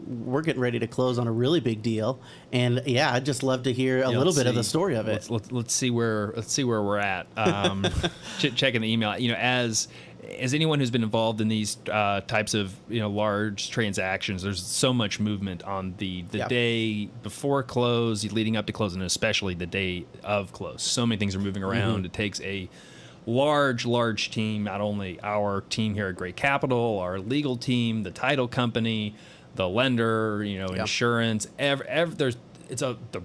We're getting ready to close on a really big deal, and yeah, I'd just love to hear a little bit of the story of it. Let's see where we're at. Checking the email, as anyone who's been involved in these types of large transactions, there's so much movement on the day before close, leading up to close, and especially the day of close. So many things are moving around. It takes a large team, not only our team here at Great Capital, our legal team, the title company, the lender, insurance, the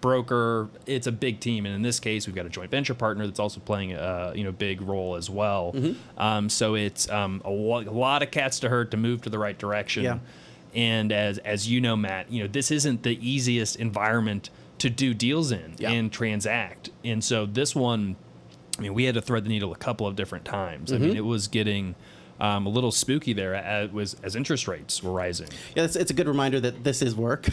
broker. It's a big team, and in this case, we've got a joint venture partner that's also playing a big role as well. So it's a lot of cats to herd to move to the right direction. Yeah. And as you know, Matt, this isn't the easiest environment to do deals in and transact. And so this one, we had to thread the needle a couple of different times. It was getting a little spooky there as interest rates were rising. Yeah, it's a good reminder that this is work.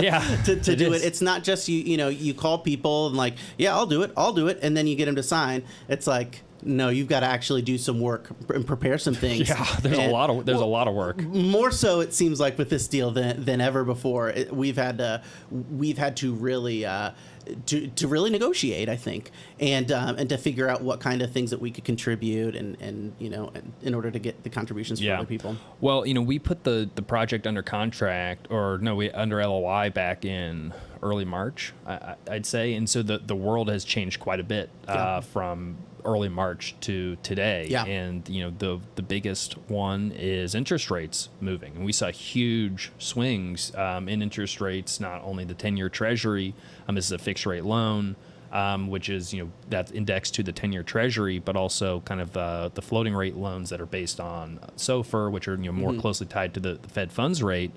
Yeah, to do it. It's not just you call people and like, yeah, I'll do it, and then you get them to sign. It's like, no, you've got to actually do some work and prepare some things. Yeah, there's a lot of work. More so, it seems like with this deal than ever before. We've had to really to really negotiate, I think, and to figure out what kind of things that we could contribute and in order to get the contributions from other people. Well, we put the project under contract, under LOI back in early March, I'd say, and so the world has changed quite a bit from early March to today. Yeah. And the biggest one is interest rates moving, and we saw huge swings in interest rates. Not only the 10-year Treasury, this is a fixed rate loan, which is that's indexed to the 10-year Treasury, but also kind of the floating rate loans that are based on SOFR, which are more closely tied to the Fed funds rate.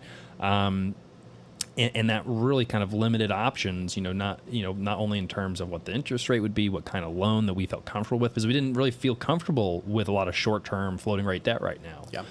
And that really kind of limited options, not only in terms of what the interest rate would be, what kind of loan that we felt comfortable with, because we didn't really feel comfortable with a lot of short-term floating rate debt right now. Yeah.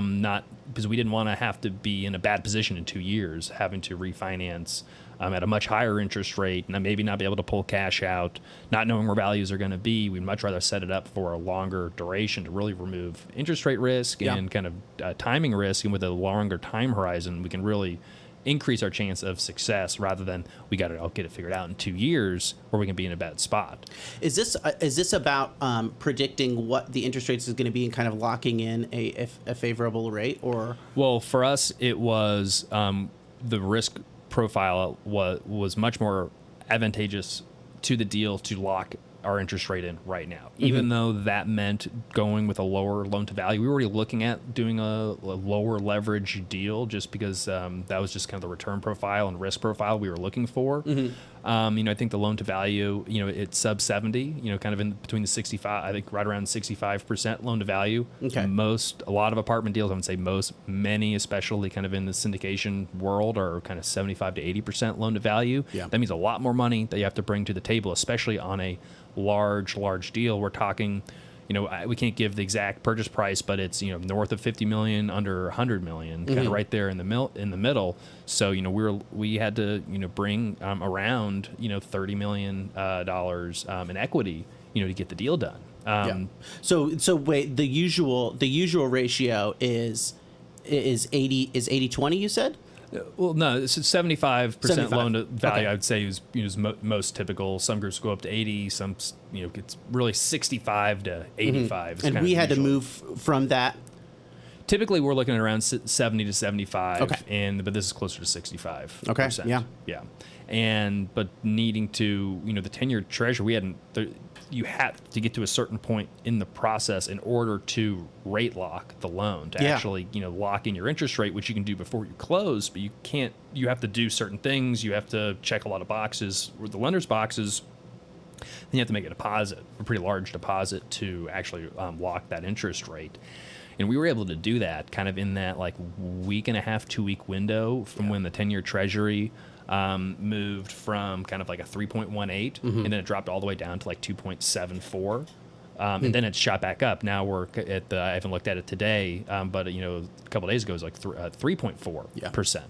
Not because we didn't want to have to be in a bad position in 2 years, having to refinance at a much higher interest rate, and maybe not be able to pull cash out, not knowing where values are going to be. We'd much rather set it up for a longer duration to really remove interest rate risk and kind of timing risk, and with a longer time horizon, we can really increase our chance of success rather than I'll get it figured out in 2 years or we can be in a bad spot. Is this about predicting what the interest rates is going to be and kind of locking in a favorable rate, or? Well, for us, it was the risk profile was much more advantageous to the deal to lock our interest rate in right now, even though that meant going with a lower loan to value. We were already looking at doing a lower leverage deal just because that was just kind of the return profile and risk profile we were looking for. I think the loan to value, it's sub 70, kind of in between the 65, I think right around 65% loan to value. Okay. A lot of apartment deals, I would say many, especially kind of in the syndication world, are kind of 75 to 80% loan to value. Yeah. That means a lot more money that you have to bring to the table, especially on a large deal. We're talking, we can't give the exact purchase price, but it's north of 50 million, under 100 million, kind of right there in the middle. So we had to bring around $30 million in equity to get the deal done. So wait, the usual ratio is 80-20, you said? Well, no, it's 75% loan to value. Okay. I would say is most typical. Some groups go up to 80. Some, it's really 65 to 85. And we had to move from that. Typically, we're looking at around 70 to 75. Okay. But this is closer to 65%. Okay. Yeah. But needing to, the 10-year Treasury, you had to get to a certain point in the process in order to rate lock the loan, to actually, lock in your interest rate, which you can do before you close, but you have to do certain things. You have to check a lot of boxes, with the lender's boxes. Then you have to make a pretty large deposit to actually lock that interest rate. And we were able to do that kind of in that like week and a half, 2 week window from when the 10-year Treasury moved from kind of like a 3.18 and then it dropped all the way down to like 2.74. And then it shot back up. Now we're at I haven't looked at it today, but a couple of days ago it was like 3.4%.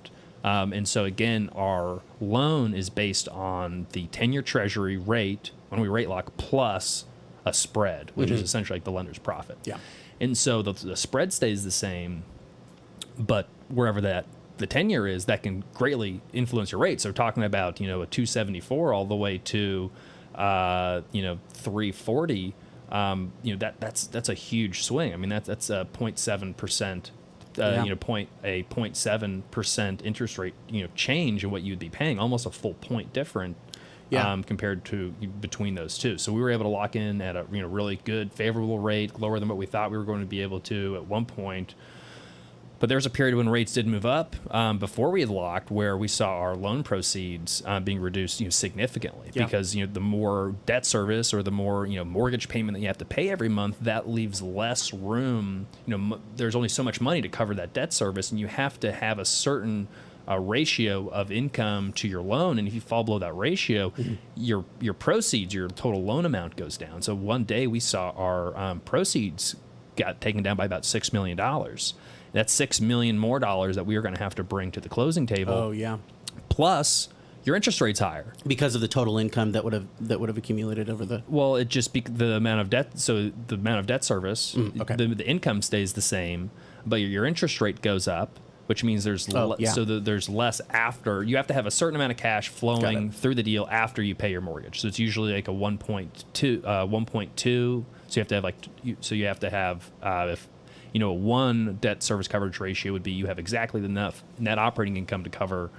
And so again, our loan is based on the 10-year Treasury rate when we rate lock plus a spread, which is essentially like the lender's profit. Yeah. And so the spread stays the same, but wherever that the tenure is, that can greatly influence your rate. So talking about, a 274 all the way to, 340, that's a huge swing. I mean, that's a 0.7%, Yeah. 0.7% interest rate, change in what you'd be paying, almost a full point different. Yeah. Compared to between those two. So we were able to lock in at a really good, favorable rate, lower than what we thought we were going to be able to at one point. But there was a period when rates did move up before we had locked, where we saw our loan proceeds being reduced significantly, Yeah. because the more debt service or the more mortgage payment that you have to pay every month, that leaves less room. There's only so much money to cover that debt service, and you have to have a certain ratio of income to your loan, and if you fall below that ratio, your proceeds, your total loan amount goes down. So one day we saw our proceeds got taken down by about $6 million. That's $6 million more that we are going to have to bring to the closing table. Oh yeah. Plus, your interest rate's higher Because of the total income that would have accumulated over the. Well, it just the amount of debt. So the amount of debt service, okay. the income stays the same, but your interest rate goes up, which means there's yeah. there's less after. You have to have a certain amount of cash flowing through the deal after you pay your mortgage. So it's usually like a 1.2. So you have to have you have to have if a 1 debt service coverage ratio would be you have exactly enough net operating income to cover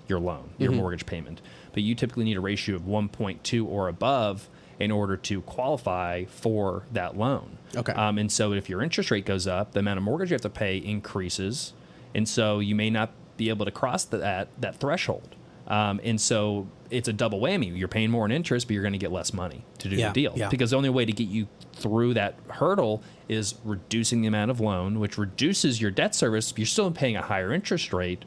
your loan, your mortgage payment. But you typically need a ratio of 1.2 or above in order to qualify for that loan. Okay. And so if your interest rate goes up, the amount of mortgage you have to pay increases. And so you may not be able to cross that threshold. And so it's a double whammy. You're paying more in interest, but you're going to get less money to do the deal. Yeah. Because the only way to get you through that hurdle is reducing the amount of loan, which reduces your debt service. You're still paying a higher interest rate,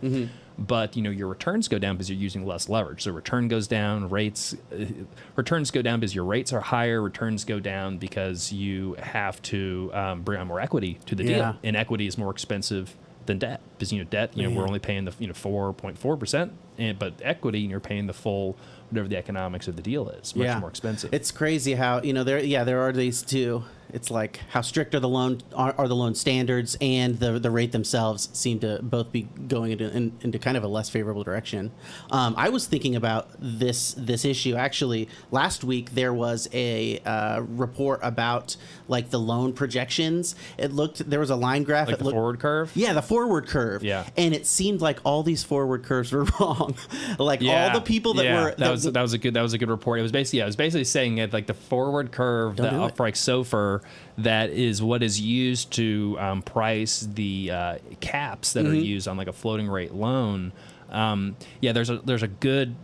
but your returns go down because you're using less leverage. So return goes down, returns go down because your rates are higher. Returns go down because you have to bring on more equity to the deal, and equity is more expensive than debt, because debt we're only paying the 4.4%, but equity, you're paying the full whatever the economics of the deal is, much more expensive. It's crazy how there are these two. It's like how strict are the loan standards, and the rate themselves seem to both be going into kind of a less favorable direction. I was thinking about this issue actually last week. There was a report about like the loan projections. There was a line graph. Like the forward curve? Yeah, the forward curve. Yeah. And it seemed like all these forward curves were wrong. Like all the people that were that was a good report. It was basically saying that like the forward curve, the upright SOFR, that is what is used to price the caps that are used on like a floating rate loan. There's a good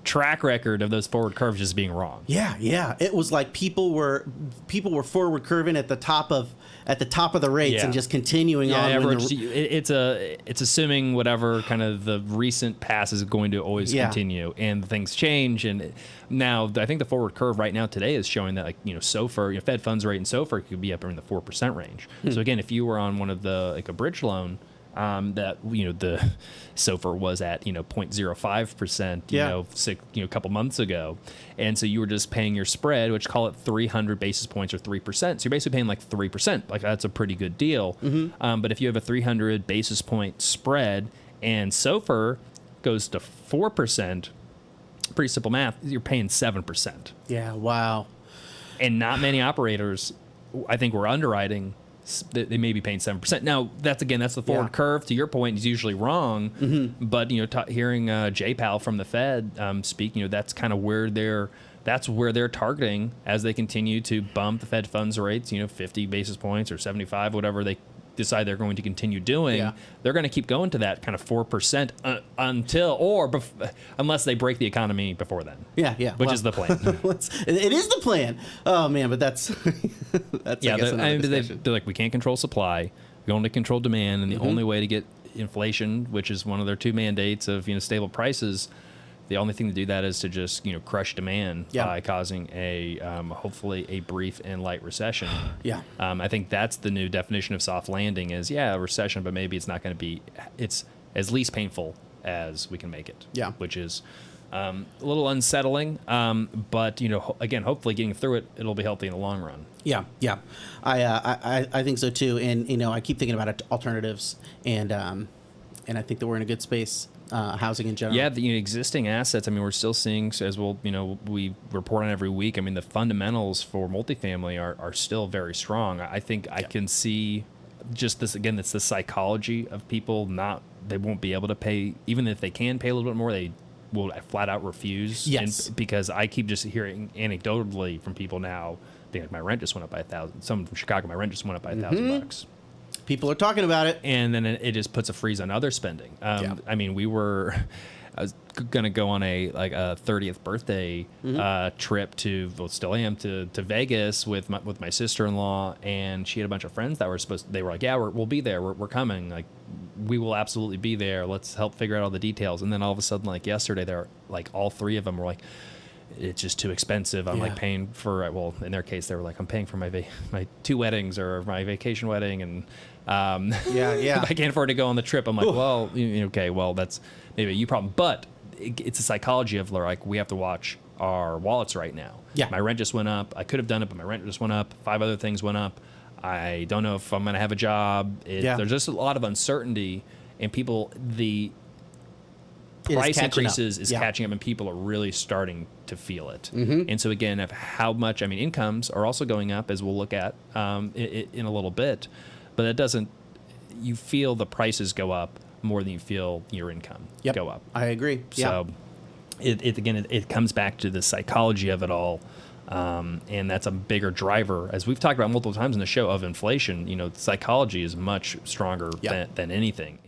track record of those forward curves just being wrong. Yeah. It was like people were forward curving at the top of the rates and just continuing on. It's assuming whatever kind of the recent past is going to always continue, and things change. And now I think the forward curve right now today is showing that SOFR, Fed funds rate and SOFR could be up in the 4% range. So again, if you were on one of the a bridge loan, that the SOFR was at 0.05% a couple months ago, and so you were just paying your spread, which call it 300 basis points or 3%. So you're basically paying like 3%. Like that's a pretty good deal. But if you have a 300 basis point spread and SOFR goes to 4%, pretty simple math, you're paying 7%. Yeah. Wow. And not many operators, I think, were underwriting. They may be paying 7%. Now, that's the forward curve. To your point, is usually wrong. But hearing Jay Powell from the Fed speak, that's kind of where they're targeting as they continue to bump the Fed funds rates. 50 basis points or 75, whatever they decide they're going to continue doing. They're going to keep going to that kind of 4% unless they break the economy before then. Which is the plan. It is the plan. Oh man, but that's I guess they're like, we can't control supply, we only control demand, and the only way to get inflation, which is one of their two mandates of stable prices, the only thing to do that is to just crush demand by causing a hopefully a brief and light recession. I think that's the new definition of soft landing is a recession, but maybe it's not going to be, it's as least painful as we can make it. Which is a little unsettling, but again, hopefully getting through it, it'll be healthy in the long run. I think so too. And I keep thinking about alternatives, and And I think that we're in a good space, housing in general. Yeah, the existing assets. I mean, we're still seeing, as well, we report on every week. I mean, the fundamentals for multifamily are still very strong. I think I can see just this again. It's the psychology of people they won't be able to pay, even if they can pay a little bit more. They will flat out refuse. Yes, because I keep just hearing anecdotally from people now, being like, my rent just went up by $1,000. Someone from Chicago, my rent just went up by $1,000. People are talking about it. And then it just puts a freeze on other spending. I mean, I was going to go on a 30th birthday trip still am to Vegas with my sister-in-law, and she had a bunch of friends that they were like, yeah, we'll be there. We're coming. Like, we will absolutely be there. Let's help figure out all the details. And then all of a sudden, like yesterday, they're like, all three of them were like, it's just too expensive. I'm like paying for, well, in their case, they were like, I'm paying for my 2 weddings or my vacation wedding. And if I can't afford to go on the trip, I'm like, well, okay, well, that's maybe you problem. But it's a psychology of like, we have to watch our wallets right now. Yeah. My rent just went up. I could have done it, but my rent just went up. 5 other things went up. I don't know if I'm going to have a job. There's just a lot of uncertainty, and the price increases is catching up, and people are really starting to feel it. And so again, of how much, incomes are also going up, as we'll look at in a little bit, but it doesn't, you feel the prices go up more than you feel your income go up. I agree. So it comes back to the psychology of it all. And that's a bigger driver, as we've talked about multiple times in the show, of inflation. Psychology is much stronger than anything.